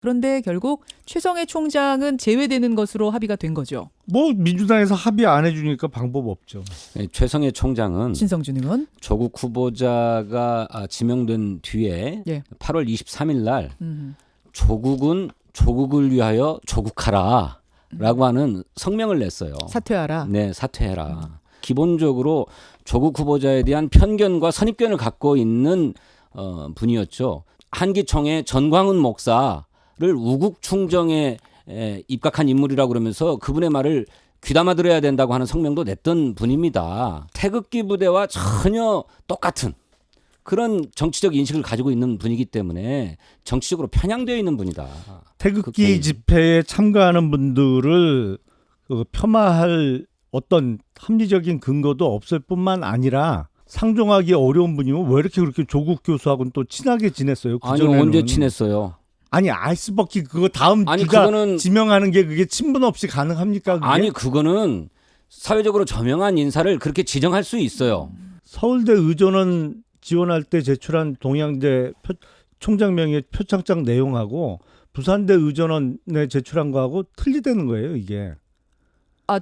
그런데 결국 최성해 총장은 제외되는 것으로 합의가 된 거죠. 뭐 민주당에서 합의 안 해주니까 방법 없죠. 네, 최성해 총장은 신성준 의원. 조국 후보자가 지명된 뒤에 예. 8월 23일 날 조국은 조국을 위하여 조국하라라고 하는 성명을 냈어요. 사퇴하라. 네, 사퇴해라. 기본적으로 조국 후보자에 대한 편견과 선입견을 갖고 있는 분이었죠. 한기총의 전광훈 목사를 우국 충정에 입각한 인물이라고 그러면서 그분의 말을 귀담아 들어야 된다고 하는 성명도 냈던 분입니다. 태극기 부대와 전혀 똑같은 그런 정치적 인식을 가지고 있는 분이기 때문에 정치적으로 편향되어 있는 분이다. 태극기 집회에 참가하는 분들을 폄하할 어떤 합리적인 근거도 없을 뿐만 아니라 상종하기 어려운 분이면 왜 이렇게 그렇게 조국 교수하고는 또 친하게 지냈어요? 아니 언제 친했어요? 아니 아이스버킷 그거 다음 아니 기자 그거는 지명하는 게 그게 친분 없이 가능합니까? 그게? 아니 그거는 사회적으로 저명한 인사를 그렇게 지정할 수 있어요. 서울대 의전원 지원할 때 제출한 동양대 총장 명의 표창장 내용하고 부산대 의전원에 제출한 거하고 틀리다는 거예요, 이게.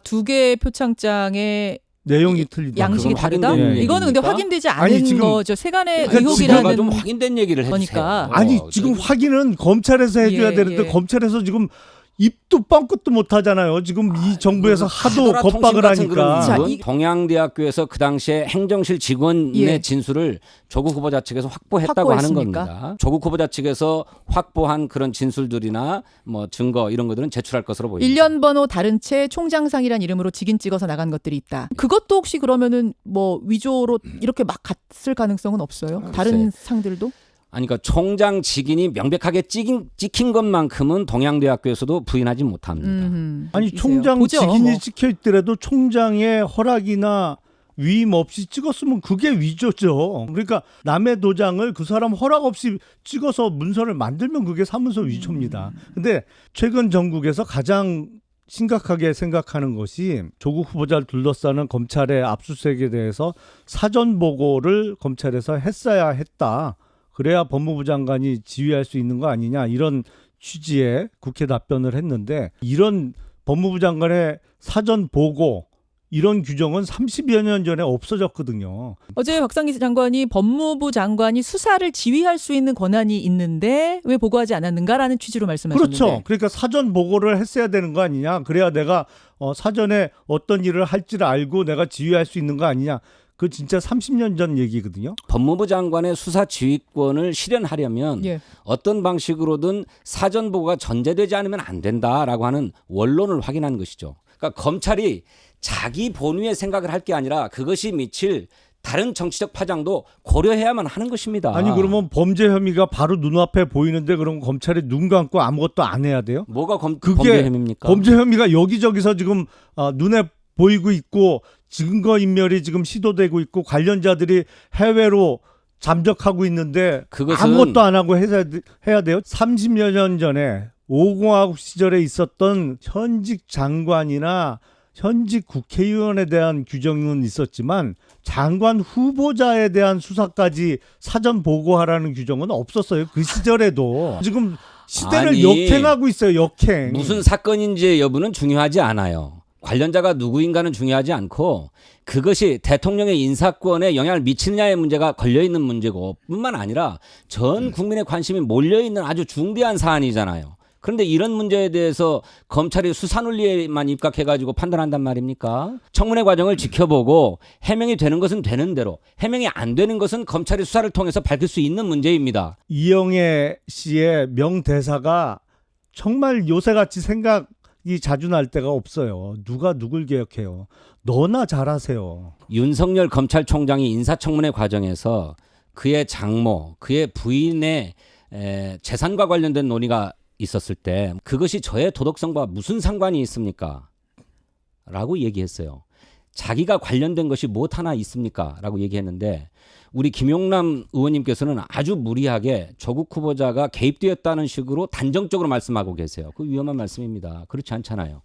두 개의 표창장에 내용이 틀리다. 양식이 다르다? 확인된 이거는 근데 얘기입니까? 확인되지 않은 아니, 지금 거죠. 세간의 그러니까 의혹이라는 좀 확인된 얘기를 해주세요. 거니까. 아니 지금 확인은 검찰에서 해줘야 예, 되는데 예. 검찰에서 지금 입도 뻥끗도 못 하잖아요. 지금 이 정부에서 하도 하더라 겁박을 통신 같은 그런 하니까. 자, 이유는 동양대학교에서 그 당시에 행정실 직원의 예. 진술을 조국 후보자 측에서 확보했다고 하는 확보했습니까? 겁니다. 조국 후보자 측에서 확보한 그런 진술들이나 뭐 증거 이런 것들은 제출할 것으로 보입니다. 1년 번호 다른 채 총장상이란 이름으로 직인 찍어서 나간 것들이 있다. 그것도 혹시 그러면은 뭐 위조로 이렇게 막 갔을 가능성은 없어요? 다른 상들도? 아니 그러니까 총장 직인이 명백하게 찍힌 것만큼은 동양대학교에서도 부인하지 못합니다. 아니 이세요. 총장 보죠, 직인이 뭐. 찍혀 있더라도 총장의 허락이나 위임 없이 찍었으면 그게 위조죠. 그러니까 남의 도장을 그 사람 허락 없이 찍어서 문서를 만들면 그게 사문서 위조입니다. 근데 최근 전국에서 가장 심각하게 생각하는 것이 조국 후보자를 둘러싸는 검찰의 압수수색에 대해서 사전 보고를 검찰에서 했어야 했다. 그래야 법무부 장관이 지휘할 수 있는 거 아니냐 이런 취지의 국회 답변을 했는데 이런 법무부 장관의 사전 보고 이런 규정은 30여 년 전에 없어졌거든요. 어제 박상기 장관이 법무부 장관이 수사를 지휘할 수 있는 권한이 있는데 왜 보고하지 않았는가라는 취지로 말씀하셨는데. 그렇죠. 그러니까 사전 보고를 했어야 되는 거 아니냐. 그래야 내가 사전에 어떤 일을 할지를 알고 내가 지휘할 수 있는 거 아니냐. 그 진짜 30년 전 얘기거든요. 법무부 장관의 수사 지휘권을 실현하려면 예. 어떤 방식으로든 사전 보고가 전제되지 않으면 안 된다라고 하는 원론을 확인한 것이죠. 그러니까 검찰이 자기 본위의 생각을 할 게 아니라 그것이 미칠 다른 정치적 파장도 고려해야만 하는 것입니다. 아니 그러면 범죄 혐의가 바로 눈앞에 보이는데 그럼 검찰이 눈 감고 아무것도 안 해야 돼요? 뭐가 그게 범죄 혐의입니까? 범죄 혐의가 여기저기서 지금 눈에 보이고 있고 증거인멸이 지금 시도되고 있고 관련자들이 해외로 잠적하고 있는데 그것은 아무것도 안 하고 해야 돼요? 30여 년 전에 5공화국 시절에 있었던 현직 장관이나 현직 국회의원에 대한 규정은 있었지만 장관 후보자에 대한 수사까지 사전 보고하라는 규정은 없었어요. 그 시절에도. 지금 시대를 아니, 역행하고 있어요. 역행. 무슨 사건인지의 여부는 중요하지 않아요. 관련자가 누구인가는 중요하지 않고 그것이 대통령의 인사권에 영향을 미치느냐의 문제가 걸려있는 문제고 뿐만 아니라 전 국민의 관심이 몰려있는 아주 중대한 사안이잖아요. 그런데 이런 문제에 대해서 검찰이 수사 논리에만 입각해가지고 판단한단 말입니까? 청문회 과정을 지켜보고 해명이 되는 것은 되는 대로 해명이 안 되는 것은 검찰이 수사를 통해서 밝힐 수 있는 문제입니다. 이영애 씨의 명대사가 정말 요새같이 생각이 자주 날 때가 없어요. 누가 누굴 개혁해요. 너나 잘하세요. 윤석열 검찰총장이 인사청문회 과정에서 그의 장모, 그의 부인의 재산과 관련된 논의가 있었을 때 그것이 저의 도덕성과 무슨 상관이 있습니까? 라고 얘기했어요. 자기가 관련된 것이 무엇 하나 있습니까? 라고 얘기했는데 우리 김용남 의원님께서는 아주 무리하게 조국 후보자가 개입되었다는 식으로 단정적으로 말씀하고 계세요. 그 위험한 말씀입니다. 그렇지 않잖아요.